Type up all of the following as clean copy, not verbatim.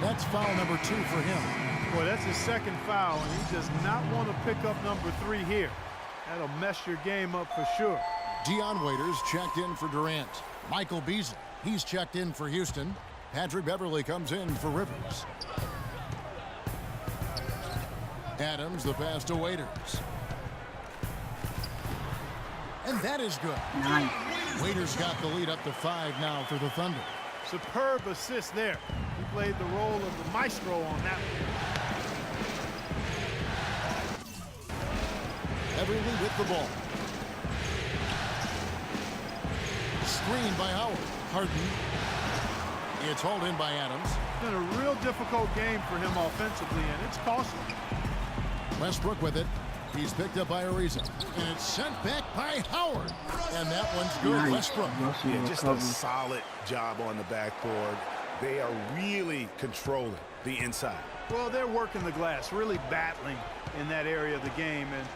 That's foul number 2 for him. Boy, that's his second foul, and he does not want to pick up number 3 here. That'll mess your game up for sure. Dion Waiters checked in for Durant. Michael Beasley, he's checked in for Houston. Patrick Beverley comes in for Rivers. Adams, the pass to Waiters. And that is good. Nice. Waiters got the lead up to 5 now for the Thunder. Superb assist there. He played the role of the maestro on that one. Beverley with the ball. Screen by Howard. Harden. It's hauled in by Adams. It's been a real difficult game for him offensively, and it's costly. Westbrook with it. He's picked up by Ariza. And it's sent back by Howard. And that one's good. Nice. Westbrook. Yeah, just a solid job on the backboard. They are really controlling the inside. Well, they're working the glass, really battling in that area of the game, and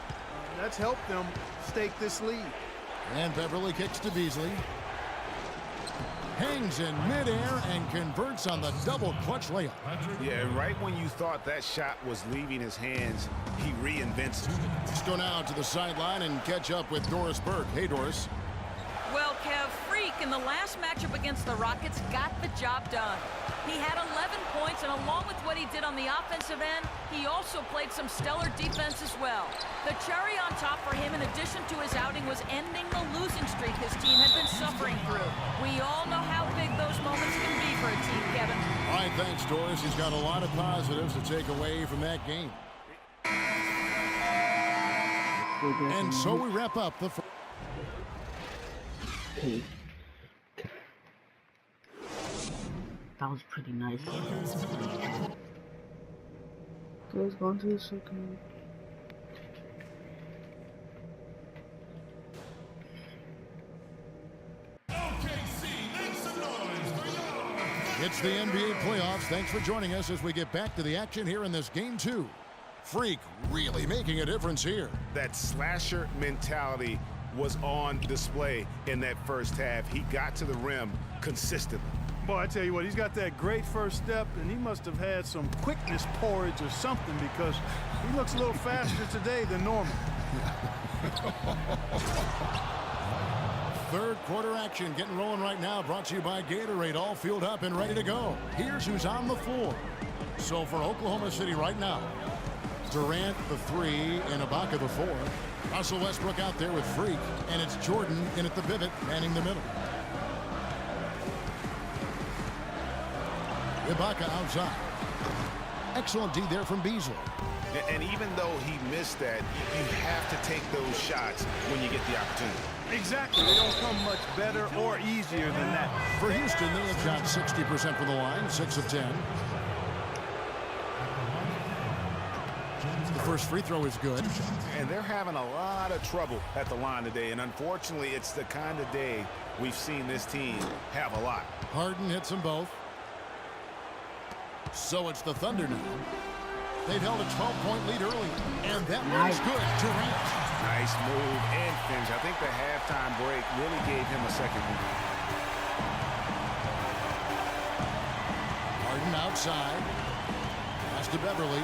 that's helped them stake this lead. And Beverley kicks to Beasley. Hangs in midair and converts on the double clutch layup. Yeah, and right when you thought that shot was leaving his hands, he reinvents it. Let's go now to the sideline and catch up with Doris Burke. Hey, Doris. Well, Kev, Freak in the last matchup against the Rockets got the job done. He had 11 points, and along with what he did on the offensive end, he also played some stellar defense as well. The cherry on top for him, in addition to his outing, was ending the losing streak his team had been suffering through. We all know how big those moments can be for a team, Kevin. All right, thanks, Doris. He's got a lot of positives to take away from that game. And so we wrap up the first. Okay. That was pretty nice. Let's go on to the second. It's the NBA playoffs. Thanks for joining us as we get back to the action here in this game 2. Freak really making a difference here. That slasher mentality was on display in that first half. He got to the rim consistently. Boy, I tell you what, he's got that great first step, and he must have had some quickness porridge or something, because he looks a little faster today than normal. Third quarter action getting rolling right now, brought to you by Gatorade, all fueled up and ready to go. Here's who's on the floor. So for Oklahoma City right now, Durant the 3 and Ibaka the 4. Russell Westbrook out there with Freak, and it's Jordan in at the pivot, manning the middle. Ibaka outside. Excellent D there from Beasley. And even though he missed that, you have to take those shots when you get the opportunity. Exactly. They don't come much better or easier than that. For Houston, they have shot 60% from the line, 6 of 10. The first free throw is good. And they're having a lot of trouble at the line today. And unfortunately, it's the kind of day we've seen this team have a lot. Harden hits them both. So it's the Thunder now. They've held a 12-point lead early. And that one's good. Durant. Nice move and finish. I think the halftime break really gave him a second lead. Harden outside. Pass to Beverley.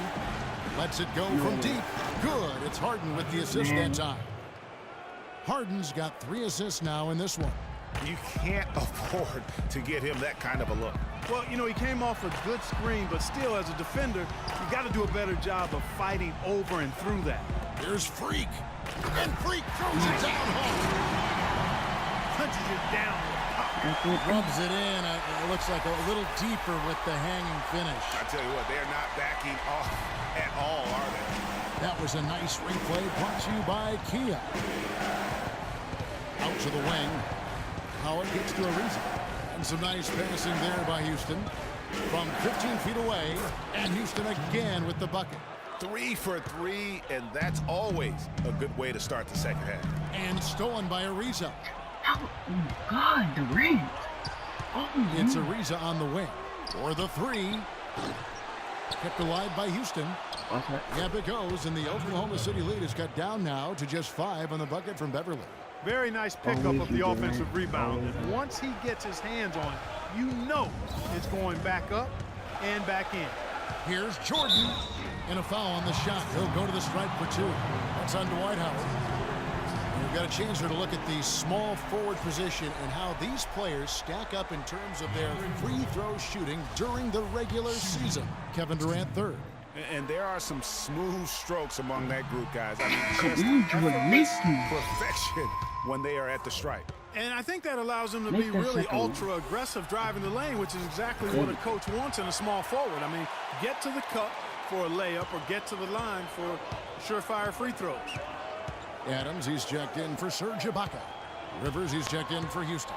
Lets it go from deep. Good. It's Harden with the assist that time. Harden's got 3 assists now in this one. You can't afford to get him that kind of a look. Well, you know, he came off a good screen, but still, as a defender, you got to do a better job of fighting over and through that. Here's Freak. And Freak throws it down home. Punches it down. Rubs it in. It looks like a little deeper with the hanging finish. I tell you what, they're not backing off at all, are they? That was a nice replay brought to you by Kia. Out to the wing. Howard gets to Ariza. And some nice passing there by Houston. From 15 feet away. And Houston again with the bucket. 3 for 3, and that's always a good way to start the second half. And stolen by Ariza. Oh my God, the ring. Oh, it's Ariza on the wing. For the 3. Kept alive by Houston. Yep, it goes, and the Oklahoma City lead is cut down now to just 5 on the bucket from Beverley. Very nice pickup of the offensive rebound. And once he gets his hands on it, you know it's going back up and back in. Here's Jordan. And a foul on the shot. He'll go to the stripe for 2. That's on Dwight Howard. And we've got a chance here to look at the small forward position and how these players stack up in terms of their free throw shooting during the regular season. Kevin Durant third. And there are some smooth strokes among that group, guys. I mean, Come just on, Jordan, effortless make perfection when they are at the stripe. And I think that allows them to Make be that really second one. ultra aggressive driving the lane, which is exactly what a coach wants in a small forward. I mean, get to the cup for a layup or get to the line for surefire free throws. Adams, he's checked in for Serge Ibaka. Rivers, he's checked in for Houston.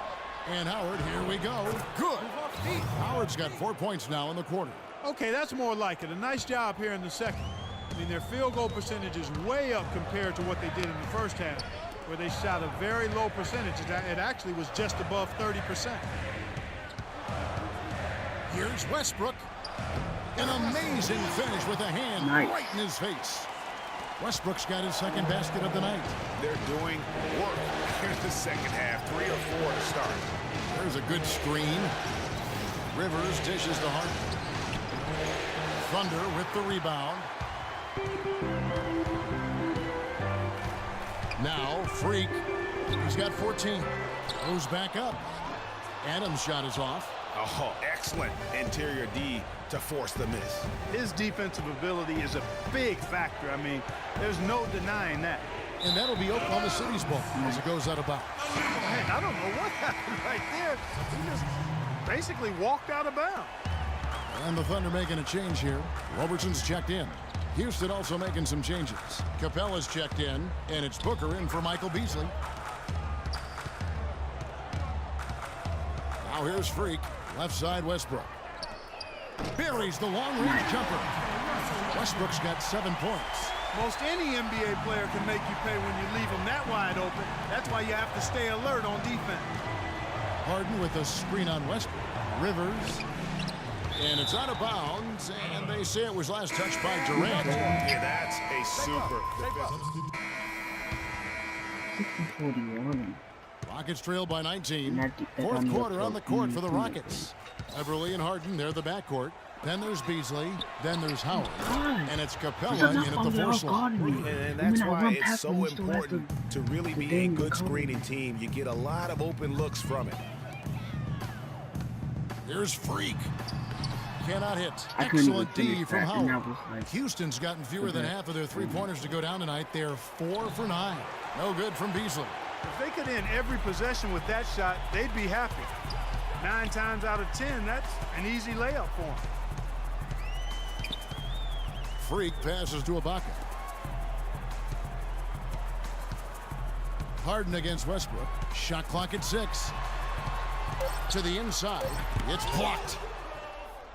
And Howard, here we go. Good. Howard's got 4 points now in the quarter. Okay, that's more like it. A nice job here in the second. I mean, their field goal percentage is way up compared to what they did in the first half, where they shot a very low percentage. It actually was just above 30%. Here's Westbrook. An amazing finish with a hand right in his face. Westbrook's got his second basket of the night. They're doing work here in the second half. 3 or 4 to start. There's a good screen. Rivers dishes to Harden. Thunder with the rebound. Now Freak. He's got 14. Goes back up. Adams' shot is off. Oh, excellent interior D to force the miss. His defensive ability is a big factor. I mean, there's no denying that. And that'll be Oklahoma City's ball as it goes out of bounds. Man, I don't know what happened right there. He just basically walked out of bounds. And the Thunder making a change here. Robertson's checked in. Houston also making some changes. Capella's checked in, and it's Booker in for Michael Beasley. Now here's Freak. Left side, Westbrook. Buries the long-range jumper. Westbrook's got 7 points. Most any NBA player can make you pay when you leave them that wide open. That's why you have to stay alert on defense. Harden with a screen on Westbrook. Rivers. And it's out of bounds, and they say it was last touched by Durant. Yeah, that's a super. 60-41. Rockets trail by 19. And that Fourth on the quarter on the court for the 14. Rockets. Beverly and Harden, they're the backcourt. Then there's Beasley. Then there's Howard. And it's Capella in at the fourth line. And that's why it's so important to really be a good screening team. You get a lot of open looks from it. Here's Freak. Cannot hit. I couldn't Excellent even D finish from that, and Howard. that was like- Houston's gotten fewer than half of their three-pointers to go down tonight. They're 4 for 9. No good from Beasley. If they could end every possession with that shot, they'd be happy. 9 times out of 10, that's an easy layup for them. Freak passes to Ibaka. Harden against Westbrook. Shot clock at 6. To the inside. It's blocked.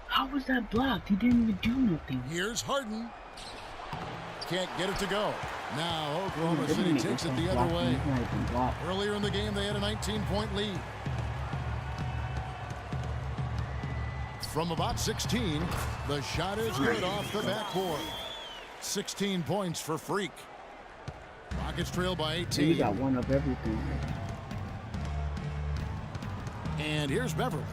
How was that blocked? He didn't even do nothing. Here's Harden. Can't get it to go. Now Oklahoma They City didn't make takes this it the one other blocked. way. He's not even blocked. Earlier in the game, they had a 19-point lead. From about 16, the shot is good off the backboard. 16 points for Freak. Rockets trail by He 18. got one of everything. And here's Beverly.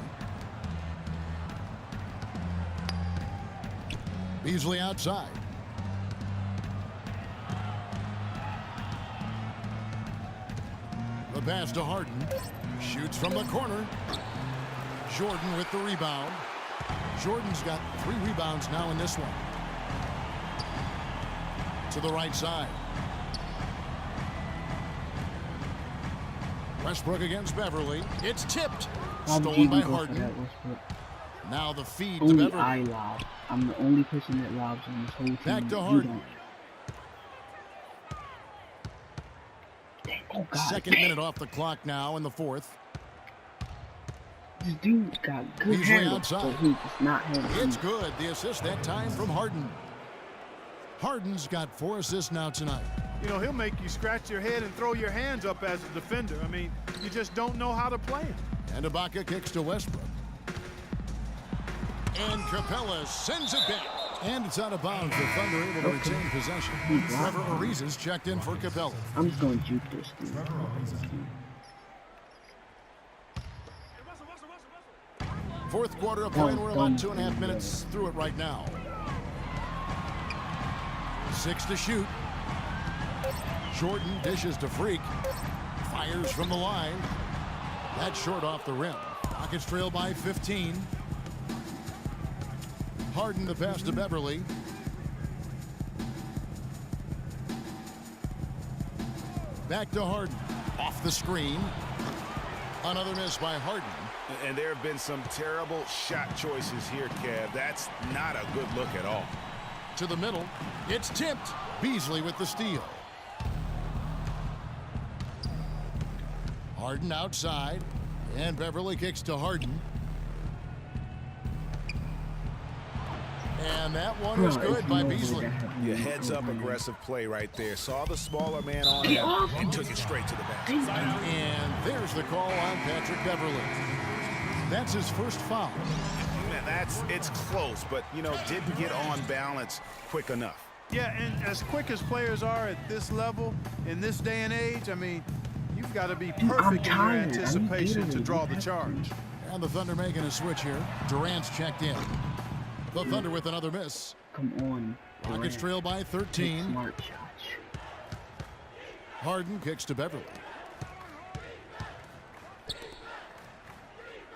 Beasley outside. The pass to Harden. Shoots from the corner. Jordan with the rebound. Jordan's got 3 rebounds now in this one. To the right side. Westbrook against Beverly. It's tipped. Why would you Stolen even by go for Harden. that, Westbrook? Now the feed to Only Beverly. I lob. I'm the only person that lobs on this whole team. Back to You Harden. don't. Dang, oh God. Second minute off the clock now in the fourth. This dude got good Beasley handles, outside. but he's just not handling. It's good. The assist that time from Harden. Harden's got 4 assists now tonight. You know, he'll make you scratch your head and throw your hands up as a defender. I mean, you just don't know how to play him. And Ibaka kicks to Westbrook. And Capella sends it back. And it's out of bounds. The Thunder able to retain possession. Trevor Ariza's checked in for Capella. I'm just going to juke this dude. Fourth quarter of play, and we're about 2.5 minutes through it right now. 6 to shoot. Jordan dishes to Freak. Fires from the line. That's short off the rim. Rockets trail by 15. Harden the pass to Beverly. Back to Harden. Off the screen. Another miss by Harden. And there have been some terrible shot choices here, Kev. That's not a good look at all. To the middle. It's tipped. Beasley with the steal. Harden outside. And Beverly kicks to Harden. And that one is good by Beasley. Yeah, heads-up aggressive play right there. Saw the smaller man on him and took it straight to the basket. And there's the call on Patrick Beverly. That's his first foul. Man, it's close, but, you know, didn't get on balance quick enough. Yeah, and as quick as players are at this level, in this day and age, I mean, you've got to be perfect in your anticipation to draw the charge. And the Thunder making a switch here. Durant's checked in. The Thunder with another miss. Come on. Rockets trail by 13. Smart shots. Harden kicks to Beverly.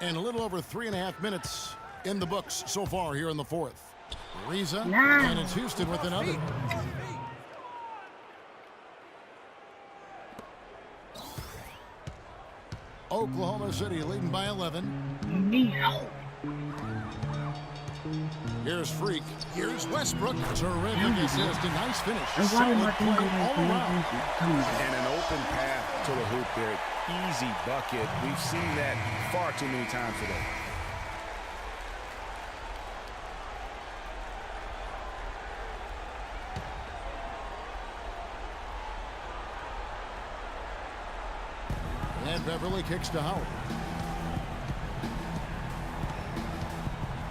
And a little over 3.5 minutes in the books so far here in the fourth. Reza, and it's Houston with another. Oklahoma City leading by 11. You need help. Here's Freak. Here's Westbrook. Terrific assist. A nice finish. And why am I Solid play thinking all around. And an open path to the hoop there. Easy bucket. We've seen that far too many times today. And Beverly kicks to Howard.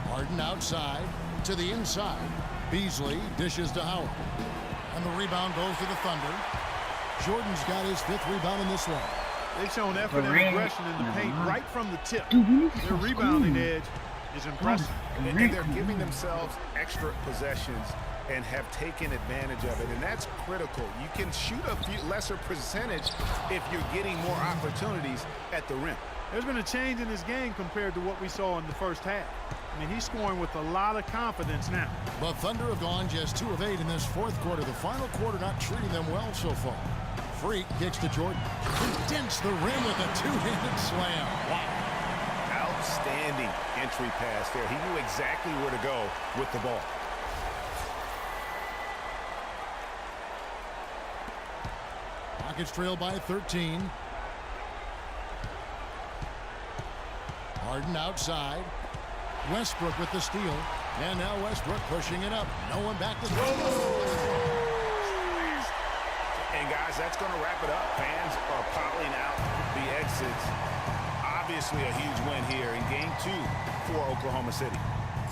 Harden outside to the inside. Beasley dishes to Howard. And the rebound goes to the Thunder. Jordan's got his 5th rebound in this one. They've shown effort and aggression in the paint right from the tip. Dude, we need to Their stop rebounding scoring. edge is impressive. And they're giving themselves extra possessions and have taken advantage of it, and that's critical. You can shoot a few lesser percentage if you're getting more opportunities at the rim. There's been a change in his game compared to what we saw in the first half. I mean, he's scoring with a lot of confidence now. But Thunder have gone just 2 of 8 in this fourth quarter. The final quarter not treating them well so far. Freak kicks to Jordan. Dents the rim with a 2-handed slam. Wow. Outstanding entry pass there. He knew exactly where to go with the ball. Rockets trail by 13. Harden outside. Westbrook with the steal. And now Westbrook pushing it up. No one back to throw. And guys, that's going to wrap it up. Fans are piling out the exits. Obviously a huge win here in Game 2 for Oklahoma City.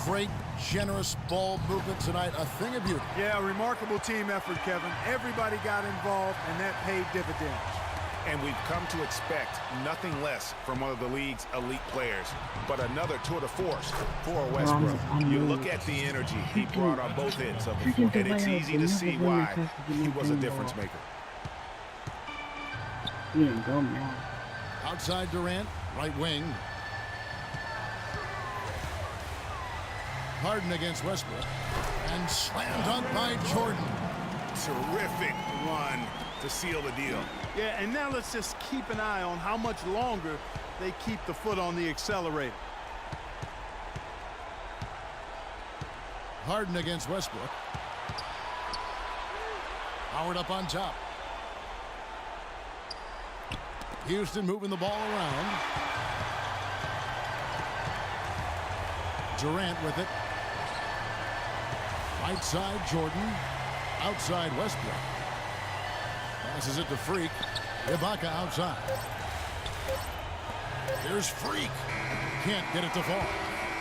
Great, generous ball movement tonight. A thing of beauty. Yeah, remarkable team effort, Kevin. Everybody got involved, and that paid dividends. And we've come to expect nothing less from one of the league's elite players, but another tour de force for Westbrook. You look at the energy he brought on both ends of the floor, and it's easy to see why he was a difference maker. We didn't go now. Outside Durant, right wing. Harden against Westbrook. And slam dunk by Jordan. Terrific run to seal the deal. Yeah, and now let's just keep an eye on how much longer they keep the foot on the accelerator. Harden against Westbrook. Howard up on top. Houston moving the ball around. Durant with it. Right side Jordan. Outside Westbrook. Passes it to Freak. Ibaka outside. Here's Freak. Can't get it to fall.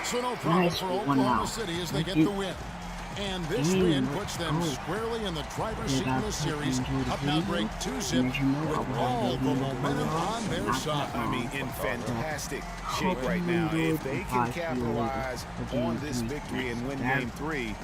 So no problem for Oklahoma City as they get the win. And this win puts them squarely in the driver's seat in the series. Up now break 2-zip with all the momentum on their side. I mean, in fantastic shape right now. If they can capitalize on this victory and win game 3,